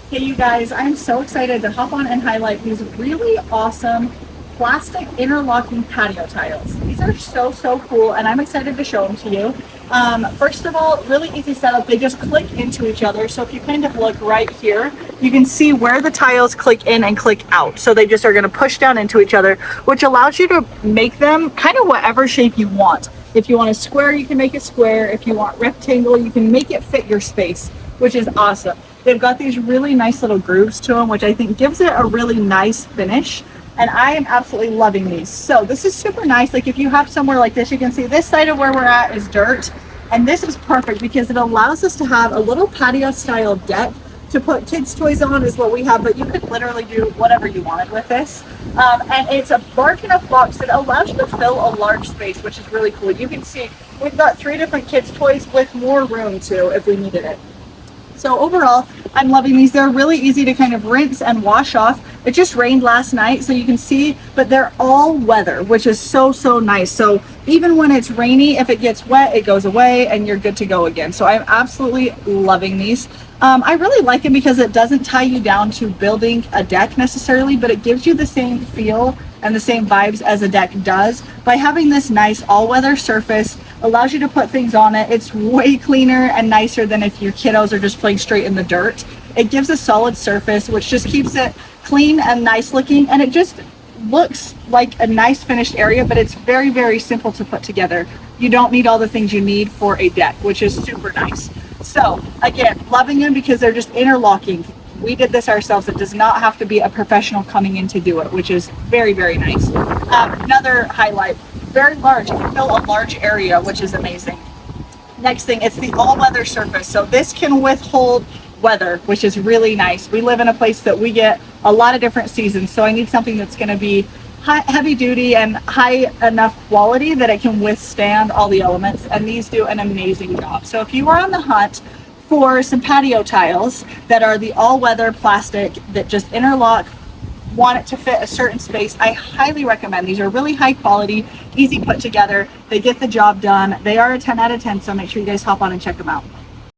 Hey you guys, I'm so excited to hop on and highlight these really awesome plastic interlocking patio tiles. These are so cool and I'm excited to show them to you. First of all, really easy setup. They just click into each other. So if you kind of look right here, you can see where the tiles click in and click out. So they just are going to push down into each other, which allows you to make them kind of whatever shape you want. If you want a square, you can make it square. If you want rectangle, you can make it fit your space, which is awesome. They've got these really nice little grooves to them, which I think gives it a really nice finish. And I am absolutely loving these. So this is super nice. Like if you have somewhere like this, you can see this side of where we're at is dirt. And this is perfect because it allows us to have a little patio style deck to put kids' toys on is what we have, but you could literally do whatever you wanted with this. And it's a large enough box that allows you to fill a large space, which is really cool. You can see we've got 3 different kids' toys with more room too if we needed it. So overall, I'm loving these. They're really easy to kind of rinse and wash off. It just rained last night, so you can see, but they're all weather, which is so nice. So even when it's rainy, if it gets wet, it goes away and you're good to go again. So I'm absolutely loving these. I really like it because it doesn't tie you down to building a deck necessarily, but it gives you the same feel and the same vibes as a deck does by having this nice all-weather surface. Allows you to put things on it. It's way cleaner and nicer than if your kiddos are just playing straight in the dirt. It gives a solid surface, which just keeps it clean and nice looking, and it just looks like a nice finished area, but it's very simple to put together. You don't need all the things you need for a deck, which is super nice. So again, loving them because they're just interlocking. We did this ourselves. It does not have to be a professional coming in to do it, which is very nice. Another highlight, very large. You can fill a large area, which is amazing. Next thing, it's the all-weather surface. So this can withhold weather, which is really nice. We live in a place that we get a lot of different seasons, so I need something that's going to be heavy duty and high enough quality that it can withstand all the elements, and these do an amazing job. So if you are on the hunt for some patio tiles that are the all-weather plastic that just interlock, want it to fit a certain space, I highly recommend. These are really high quality, easy put together. They get the job done. They are a 10 out of 10, so make sure you guys hop on and check them out.